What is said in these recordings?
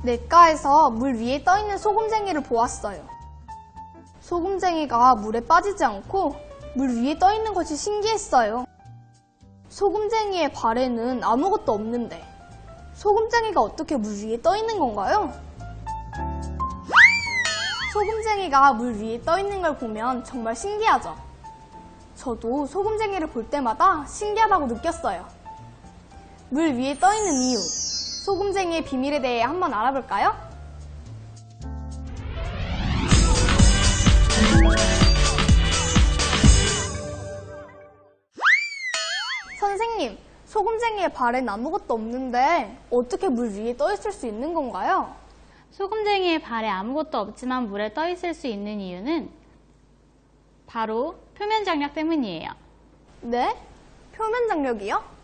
냇가에서 물 위에 떠있는 소금쟁이를 보았어요. 소금쟁이가 물에 빠지지 않고 물 위에 떠있는 것이 신기했어요. 소금쟁이의 발에는 아무것도 없는데 소금쟁이가 어떻게 물 위에 떠있는 건가요? 소금쟁이가 물 위에 떠있는 걸 보면 정말 신기하죠? 저도 소금쟁이를 볼 때마다 신기하다고 느꼈어요. 물 위에 떠있는 이유, 소금쟁이의 비밀에 대해 한번 알아볼까요? 선생님, 소금쟁이의 발엔 아무것도 없는데 어떻게 물 위에 떠있을 수 있는 건가요? 소금쟁이의 발에 아무것도 없지만 물에 떠있을 수 있는 이유는 바로 표면 장력 때문이에요. 네? 표면 장력이요?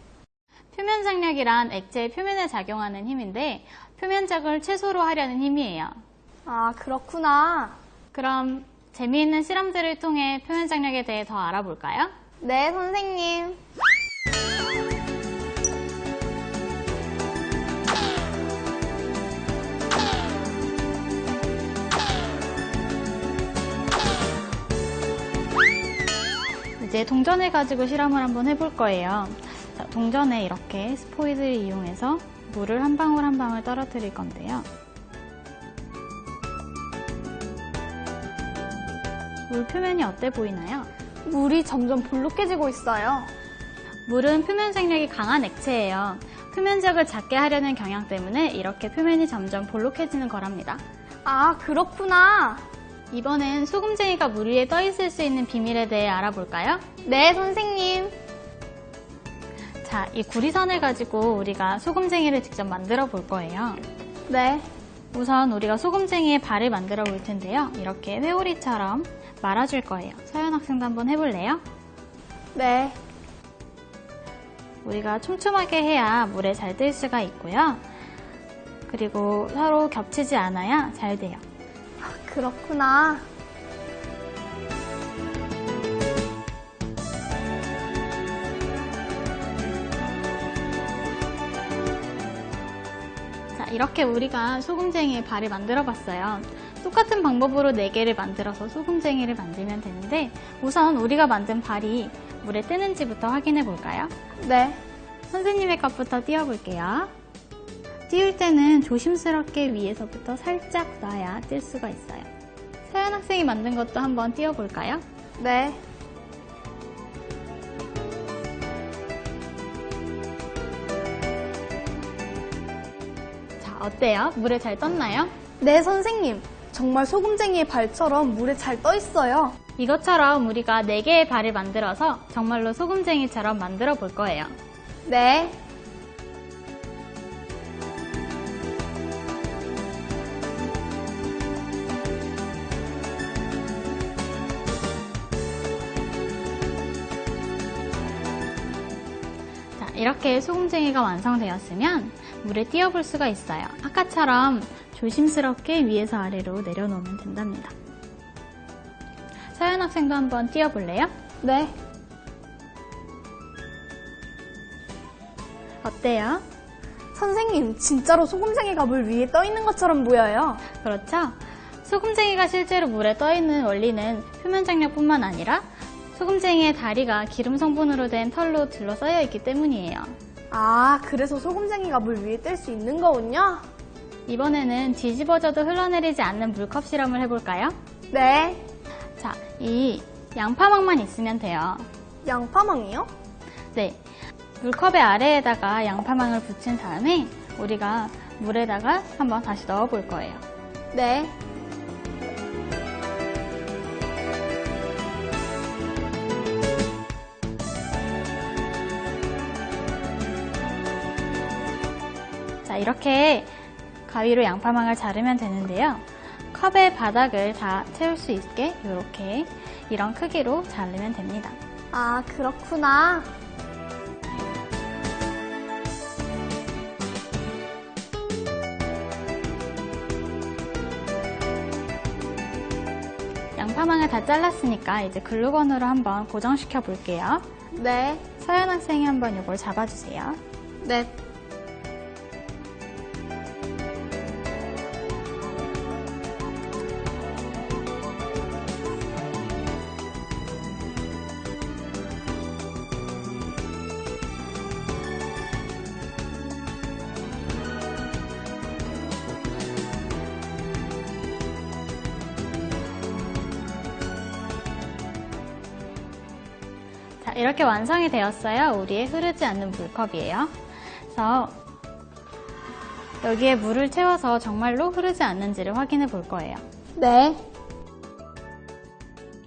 표면 장력이란 액체의 표면에 작용하는 힘인데 표면적을 최소로 하려는 힘이에요. 아, 그렇구나. 그럼 재미있는 실험들을 통해 표면 장력에 대해 더 알아볼까요? 네, 선생님. 이제 동전을 가지고 실험을 한번 해볼 거예요. 자, 동전에 이렇게 스포이드를 이용해서 물을 한 방울 한 방울 떨어뜨릴 건데요. 물 표면이 어때 보이나요? 물이 점점 볼록해지고 있어요. 물은 표면 장력이 강한 액체예요. 표면적을 작게 하려는 경향 때문에 이렇게 표면이 점점 볼록해지는 거랍니다. 아, 그렇구나. 이번엔 소금쟁이가 물 위에 떠 있을 수 있는 비밀에 대해 알아볼까요? 네, 선생님. 자, 이 구리선을 가지고 우리가 소금쟁이를 직접 만들어 볼 거예요. 네. 우선 우리가 소금쟁이의 발을 만들어 볼 텐데요. 이렇게 회오리처럼 말아줄 거예요. 서연 학생도 한번 해볼래요? 네. 우리가 촘촘하게 해야 물에 잘 뜰 수가 있고요. 그리고 서로 겹치지 않아야 잘 돼요. 그렇구나. 자, 이렇게 우리가 소금쟁이의 발을 만들어 봤어요. 똑같은 방법으로 4개를 만들어서 소금쟁이를 만들면 되는데 우선 우리가 만든 발이 물에 뜨는지부터 확인해 볼까요? 네. 선생님의 것부터 띄워볼게요. 띄울 때는 조심스럽게 위에서부터 살짝 놔야 뜰 수가 있어요. 서연 학생이 만든 것도 한번 띄워볼까요? 네. 자, 어때요? 물에 잘 떴나요? 네, 선생님. 정말 소금쟁이의 발처럼 물에 잘 떠 있어요. 이것처럼 우리가 4개의 발을 만들어서 정말로 소금쟁이처럼 만들어 볼 거예요. 네. 자, 이렇게 소금쟁이가 완성되었으면 물에 띄워볼 수가 있어요. 아까처럼 조심스럽게 위에서 아래로 내려놓으면 된답니다. 서연 학생도 한번 띄워볼래요? 네. 어때요? 선생님, 진짜로 소금쟁이가 물 위에 떠 있는 것처럼 보여요. 그렇죠? 소금쟁이가 실제로 물에 떠있는 원리는 표면 장력뿐만 아니라 소금쟁이의 다리가 기름 성분으로 된 털로 둘러싸여 있기 때문이에요. 아, 그래서 소금쟁이가 물 위에 뜰 수 있는 거군요? 이번에는 뒤집어져도 흘러내리지 않는 물컵 실험을 해볼까요? 네. 자, 이 양파망만 있으면 돼요. 양파망이요? 네, 물컵의 아래에다가 양파망을 붙인 다음에 우리가 물에다가 한번 다시 넣어볼 거예요. 네. 자, 이렇게 가위로 양파망을 자르면 되는데요. 컵의 바닥을 다 채울 수 있게 이렇게 이런 크기로 자르면 됩니다. 아, 그렇구나. 양파망을 다 잘랐으니까 이제 글루건으로 한번 고정시켜 볼게요. 네. 서연 학생이 한번 이걸 잡아주세요. 네. 이렇게 완성이 되었어요. 우리의 흐르지 않는 물컵이에요. 그래서 여기에 물을 채워서 정말로 흐르지 않는지를 확인해 볼 거예요. 네.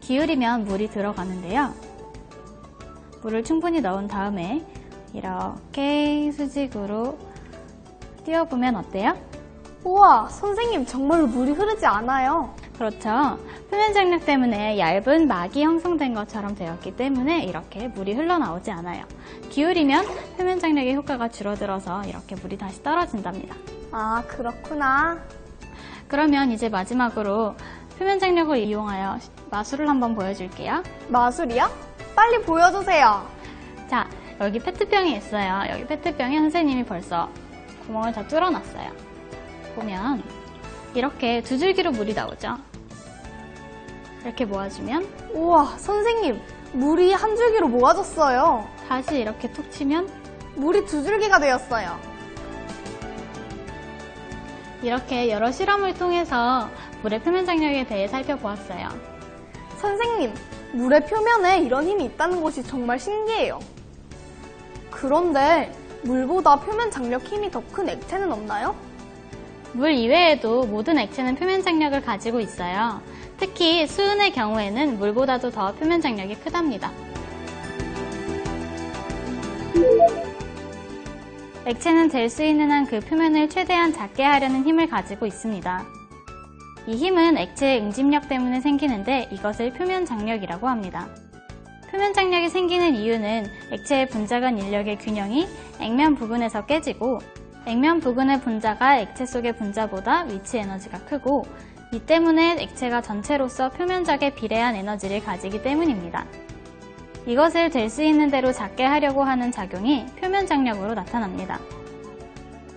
기울이면 물이 들어가는데요. 물을 충분히 넣은 다음에 이렇게 수직으로 띄워보면 어때요? 우와, 선생님 정말로 물이 흐르지 않아요. 그렇죠. 표면 장력 때문에 얇은 막이 형성된 것처럼 되었기 때문에 이렇게 물이 흘러나오지 않아요. 기울이면 표면 장력의 효과가 줄어들어서 이렇게 물이 다시 떨어진답니다. 아, 그렇구나. 그러면 이제 마지막으로 표면 장력을 이용하여 마술을 한번 보여줄게요. 마술이요? 빨리 보여주세요. 자, 여기 페트병이 있어요. 여기 페트병에 선생님이 벌써 구멍을 다 뚫어놨어요. 보면 이렇게 두 줄기로 물이 나오죠. 이렇게 모아주면 우와, 선생님, 물이 한 줄기로 모아졌어요. 다시 이렇게 툭 치면 물이 두 줄기가 되었어요. 이렇게 여러 실험을 통해서 물의 표면 장력에 대해 살펴보았어요. 선생님, 물의 표면에 이런 힘이 있다는 것이 정말 신기해요. 그런데 물보다 표면 장력 힘이 더 큰 액체는 없나요? 물 이외에도 모든 액체는 표면 장력을 가지고 있어요. 특히 수은의 경우에는 물보다도 더 표면 장력이 크답니다. 액체는 될 수 있는 한 그 표면을 최대한 작게 하려는 힘을 가지고 있습니다. 이 힘은 액체의 응집력 때문에 생기는데 이것을 표면 장력이라고 합니다. 표면 장력이 생기는 이유는 액체의 분자 간 인력의 균형이 액면 부근에서 깨지고 액면 부근의 분자가 액체 속의 분자보다 위치 에너지가 크고 이 때문에 액체가 전체로서 표면적에 비례한 에너지를 가지기 때문입니다. 이것을 될 수 있는 대로 작게 하려고 하는 작용이 표면 장력으로 나타납니다.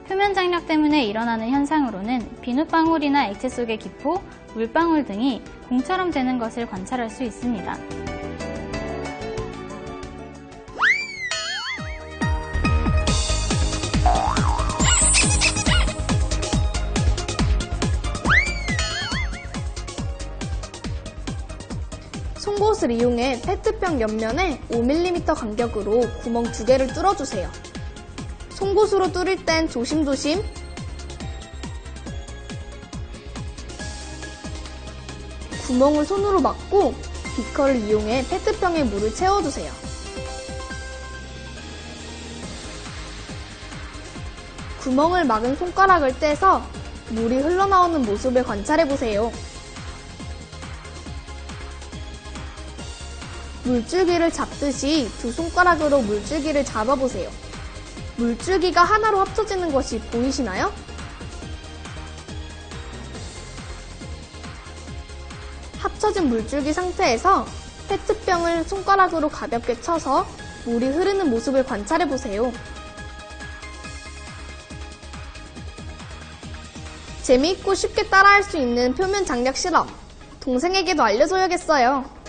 표면 장력 때문에 일어나는 현상으로는 비눗방울이나 액체 속의 기포, 물방울 등이 공처럼 되는 것을 관찰할 수 있습니다. 송곳을 이용해 페트병 옆면에 5mm 간격으로 구멍 2개를 뚫어주세요. 송곳으로 뚫을 땐 조심조심. 구멍을 손으로 막고 비커를 이용해 페트병에 물을 채워주세요. 구멍을 막은 손가락을 떼서 물이 흘러나오는 모습을 관찰해보세요. 물줄기를 잡듯이 두 손가락으로 물줄기를 잡아보세요. 물줄기가 하나로 합쳐지는 것이 보이시나요? 합쳐진 물줄기 상태에서 페트병을 손가락으로 가볍게 쳐서 물이 흐르는 모습을 관찰해보세요. 재미있고 쉽게 따라할 수 있는 표면 장력 실험, 동생에게도 알려줘야겠어요.